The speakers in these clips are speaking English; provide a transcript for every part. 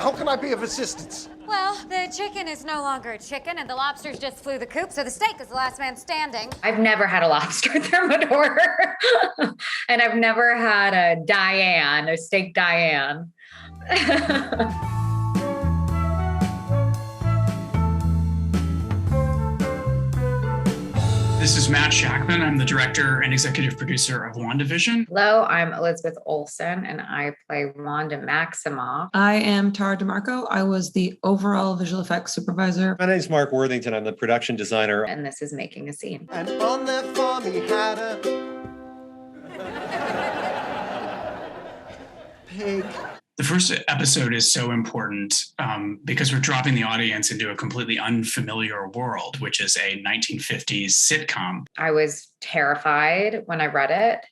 How can I be of assistance? Well, the chicken is no longer a chicken, and the lobsters just flew the coop, so the steak is the last man standing. I've never had a lobster thermidor. And I've never had a steak Diane. This is Matt Shakman. I'm the director and executive producer of WandaVision. Hello, I'm Elizabeth Olsen, and I play Wanda Maximoff. I am Tara DeMarco. I was the overall visual effects supervisor. My name is Mark Worthington. I'm the production designer. And this is Making a Scene. And on that farm he had a pig. The first episode is so important because we're dropping the audience into a completely unfamiliar world, which is a 1950s sitcom. I was terrified when I read it.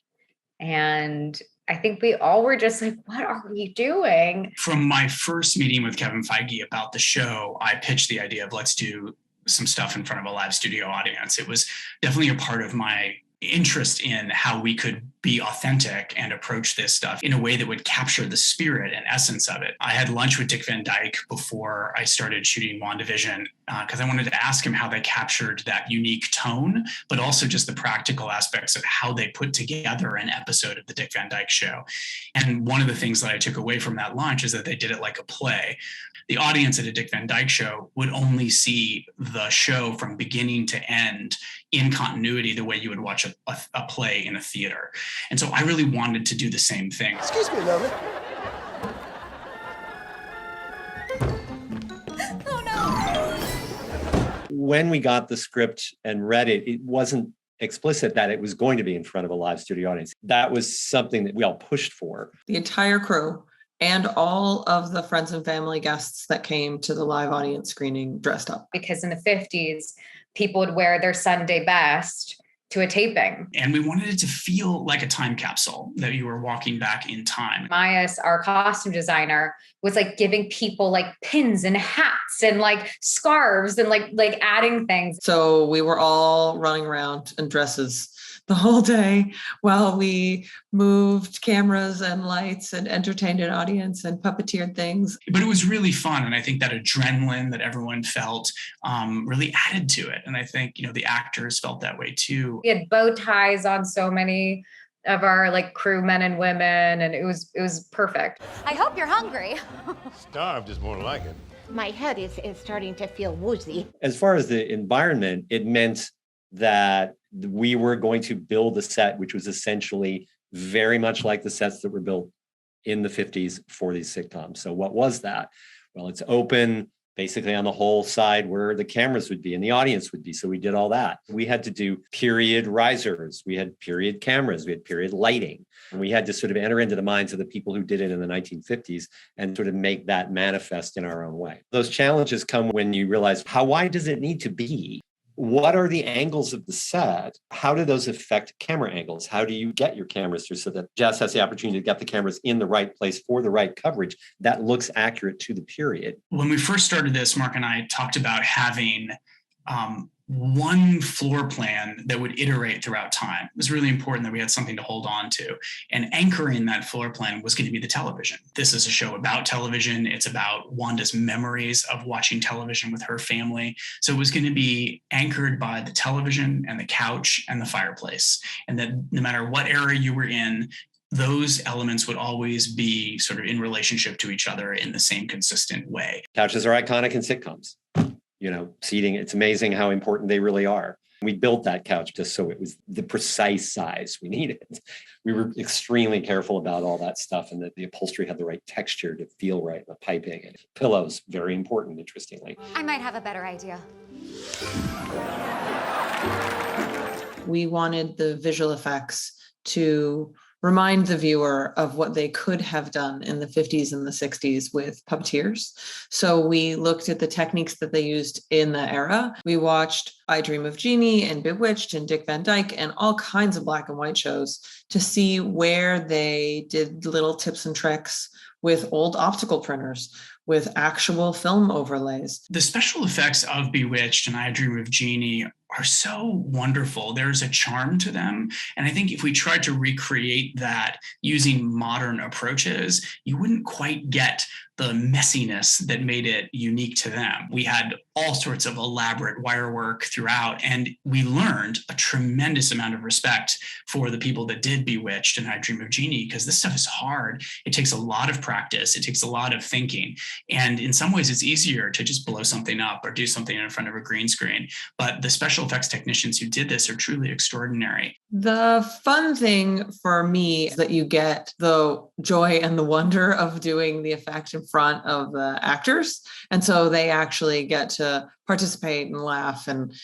And I think we all were just like, what are we doing? From my first meeting with Kevin Feige about the show, I pitched the idea of let's do some stuff in front of a live studio audience. It was definitely a part of my interest in how we could be authentic and approach this stuff in a way that would capture the spirit and essence of it. I had lunch with Dick Van Dyke before I started shooting WandaVision because I wanted to ask him how they captured that unique tone, but also just the practical aspects of how they put together an episode of the Dick Van Dyke Show. And one of the things that I took away from that lunch is that they did it like a play. The audience at a Dick Van Dyke Show would only see the show from beginning to end in continuity the way you would watch a play in a theater. And so I really wanted to do the same thing. Excuse me a moment. Oh no! When we got the script and read it, it wasn't explicit that it was going to be in front of a live studio audience. That was something that we all pushed for. The entire crew and all of the friends and family guests that came to the live audience screening dressed up. Because in the 50s, people would wear their Sunday best to a taping. And we wanted it to feel like a time capsule, that you were walking back in time. Myas, our costume designer, was like giving people like pins and hats and like scarves and like adding things. So we were all running around in dresses the whole day while we moved cameras and lights and entertained an audience and puppeteered things. But it was really fun. And I think that adrenaline that everyone felt really added to it. And I think, the actors felt that way too. We had bow ties on so many of our like crew men and women, and it was perfect. I hope you're hungry. Starved is more like it. My head is starting to feel woozy. As far as the environment, it meant that we were going to build a set, which was essentially very much like the sets that were built in the 50s for these sitcoms. So what was that? Well, it's open basically on the whole side where the cameras would be and the audience would be. So we did all that. We had to do period risers. We had period cameras. We had period lighting. And we had to sort of enter into the minds of the people who did it in the 1950s and sort of make that manifest in our own way. Those challenges come when you realize how wide does it need to be? What are the angles of the set? How do those affect camera angles? How do you get your cameras through so that Jess has the opportunity to get the cameras in the right place for the right coverage that looks accurate to the period? When we first started this, Mark and I talked about having one floor plan that would iterate throughout time. It was really important that we had something to hold on to. And anchoring that floor plan was going to be the television. This is a show about television. It's about Wanda's memories of watching television with her family. So it was going to be anchored by the television and the couch and the fireplace. And that no matter what era you were in, those elements would always be sort of in relationship to each other in the same consistent way. Couches are iconic in sitcoms. Seating, it's amazing how important they really are. We built that couch just so it was the precise size we needed. We were extremely careful about all that stuff and that the upholstery had the right texture to feel right, the piping and pillows, very important, interestingly. I might have a better idea. We wanted the visual effects to remind the viewer of what they could have done in the 50s and the 60s with puppeteers. So we looked at the techniques that they used in the era. We watched I Dream of Jeannie and Bewitched and Dick Van Dyke and all kinds of black and white shows to see where they did little tips and tricks with old optical printers, with actual film overlays. The special effects of Bewitched and I Dream of Jeannie are so wonderful. There's a charm to them. And I think if we tried to recreate that using modern approaches, you wouldn't quite get the messiness that made it unique to them. We had all sorts of elaborate wire work throughout, and we learned a tremendous amount of respect for the people that did Bewitched and I Dream of Jeannie, because this stuff is hard. It takes a lot of practice. It takes a lot of thinking. And in some ways, it's easier to just blow something up or do something in front of a green screen. But the special effects technicians who did this are truly extraordinary. The fun thing for me is that you get the joy and the wonder of doing the effect in front of the actors. And so they actually get to participate and laugh and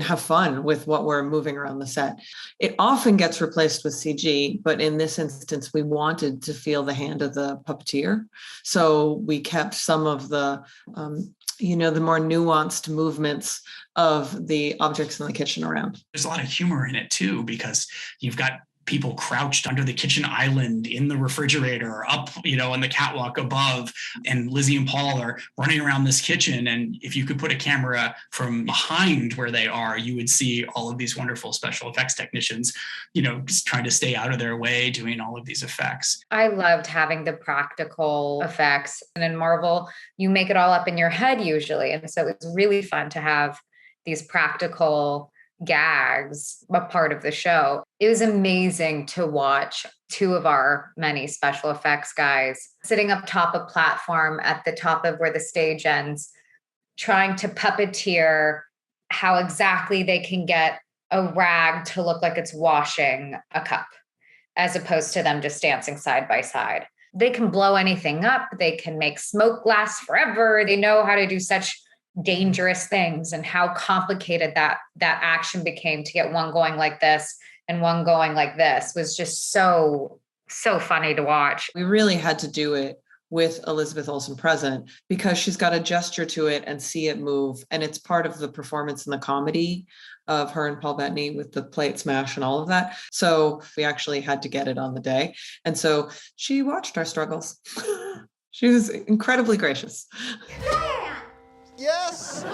have fun with what we're moving around the set. It often gets replaced with CG, but in this instance, we wanted to feel the hand of the puppeteer. So we kept some of the the more nuanced movements of the objects in the kitchen around. There's a lot of humor in it too, because you've got people crouched under the kitchen island, in the refrigerator, up, on the catwalk above, and Lizzie and Paul are running around this kitchen. And if you could put a camera from behind where they are, you would see all of these wonderful special effects technicians, just trying to stay out of their way, doing all of these effects. I loved having the practical effects. And in Marvel, you make it all up in your head usually. And so it's really fun to have these practical gags a part of the show. It was amazing to watch two of our many special effects guys sitting up top a platform at the top of where the stage ends, trying to puppeteer how exactly they can get a rag to look like it's washing a cup, as opposed to them just dancing side by side. They can blow anything up. They can make smoke last forever. They know how to do such dangerous things, and how complicated that action became to get one going like this and one going like this was just so funny to watch. We really had to do it with Elizabeth Olsen present, because she's got to gesture to it and see it move. And it's part of the performance and the comedy of her and Paul Bettany with the plate smash and all of that. So we actually had to get it on the day. And so she watched our struggles. She was incredibly gracious. Yes?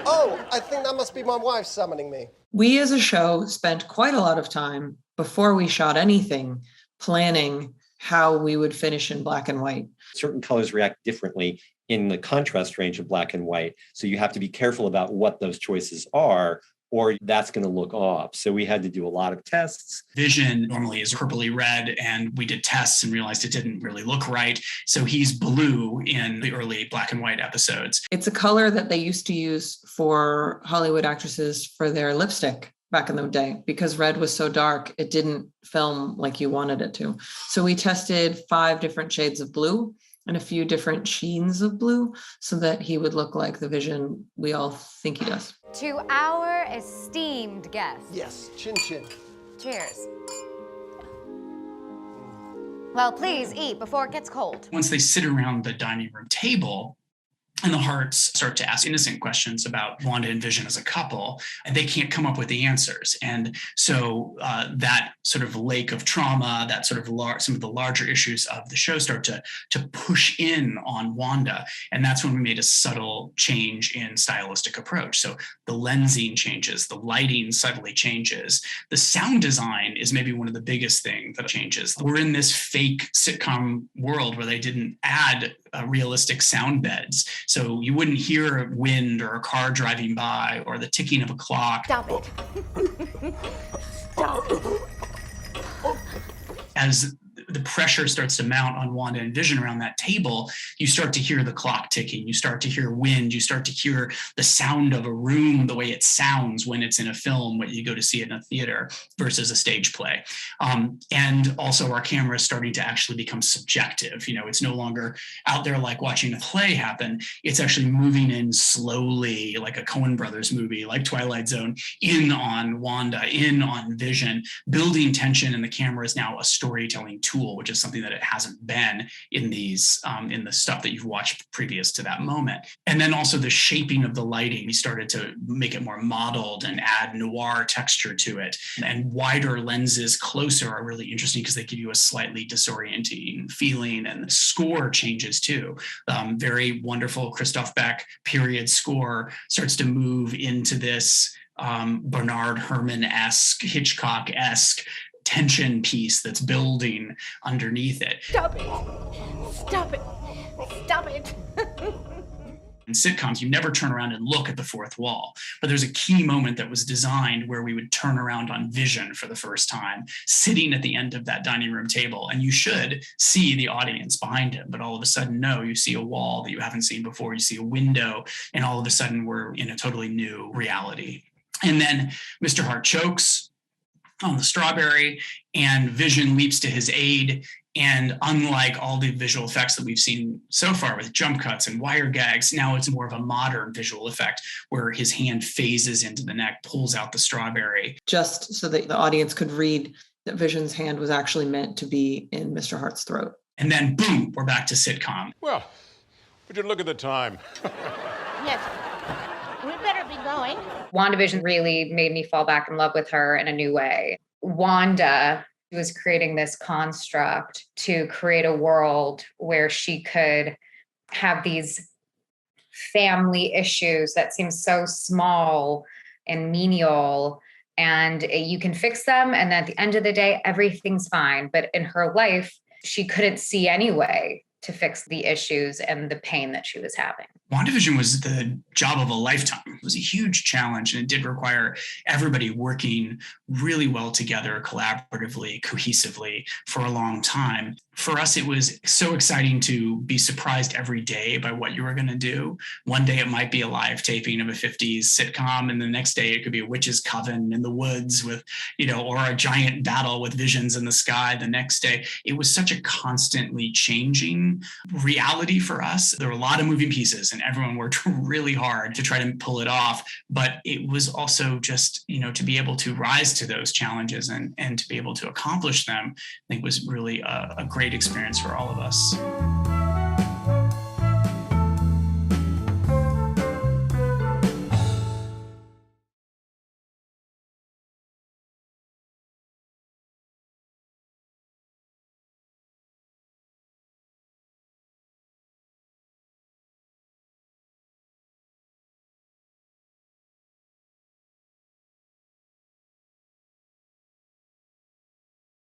Oh, I think that must be my wife summoning me. We as a show spent quite a lot of time before we shot anything planning how we would finish in black and white. Certain colors react differently in the contrast range of black and white. So you have to be careful about what those choices are, or that's going to look off. So we had to do a lot of tests. Vision normally is purpley red, and we did tests and realized it didn't really look right. So he's blue in the early black and white episodes. It's a color that they used to use for Hollywood actresses for their lipstick back in the day, because red was so dark, it didn't film like you wanted it to. So we tested 5 different shades of blue and a few different sheens of blue so that he would look like the Vision we all think he does. To our esteemed guest. Yes, chin chin. Cheers. Well, please eat before it gets cold. Once they sit around the dining room table, and the Hearts start to ask innocent questions about Wanda and Vision as a couple, and they can't come up with the answers. And so that sort of lake of trauma, that sort of some of the larger issues of the show start to push in on Wanda. And that's when we made a subtle change in stylistic approach. So the lensing changes, the lighting subtly changes. The sound design is maybe one of the biggest things that changes. We're in this fake sitcom world where they didn't add realistic sound beds. So you wouldn't hear wind or a car driving by or the ticking of a clock. Stop it. Stop. As the pressure starts to mount on Wanda and Vision around that table, you start to hear the clock ticking, you start to hear wind, you start to hear the sound of a room, the way it sounds when it's in a film, when you go to see it in a theater versus a stage play. And also our camera is starting to actually become subjective. It's no longer out there like watching a play happen. It's actually moving in slowly, like a Coen Brothers movie, like Twilight Zone, in on Wanda, in on Vision, building tension, and the camera is now a storytelling tool tool, which is something that it hasn't been in these in the stuff that you've watched previous to that moment. And then also the shaping of the lighting, we started to make it more modeled and add noir texture to it. And wider lenses closer are really interesting because they give you a slightly disorienting feeling, and the score changes too. Very wonderful Christoph Beck period score starts to move into this Bernard Herrmann-esque, Hitchcock-esque tension piece that's building underneath it. Stop it! Stop it! Stop it! In sitcoms, you never turn around and look at the fourth wall. But there's a key moment that was designed where we would turn around on Vision for the first time, sitting at the end of that dining room table. And you should see the audience behind him. But all of a sudden, no, you see a wall that you haven't seen before. You see a window. And all of a sudden, we're in a totally new reality. And then Mr. Hart chokes on the strawberry, and Vision leaps to his aid. And unlike all the visual effects that we've seen so far with jump cuts and wire gags, now it's more of a modern visual effect where his hand phases into the neck, pulls out the strawberry. Just so that the audience could read that Vision's hand was actually meant to be in Mr. Hart's throat. And then boom, we're back to sitcom. Well, would you look at the time? Yes. We better be going. WandaVision really made me fall back in love with her in a new way. Wanda was creating this construct to create a world where she could have these family issues that seem so small and menial, and you can fix them. And then at the end of the day, everything's fine. But in her life, she couldn't see any way to fix the issues and the pain that she was having. WandaVision was the job of a lifetime. It was a huge challenge, and it did require everybody working really well together, collaboratively, cohesively for a long time. For us, it was so exciting to be surprised every day by what you were going to do. One day it might be a live taping of a 50s sitcom, and the next day it could be a witch's coven in the woods with, or a giant battle with visions in the sky the next day. It was such a constantly changing reality for us. There were a lot of moving pieces, and everyone worked really hard to try to pull it off. But it was also just, to be able to rise to those challenges and to be able to accomplish them, I think was really a great experience for all of us.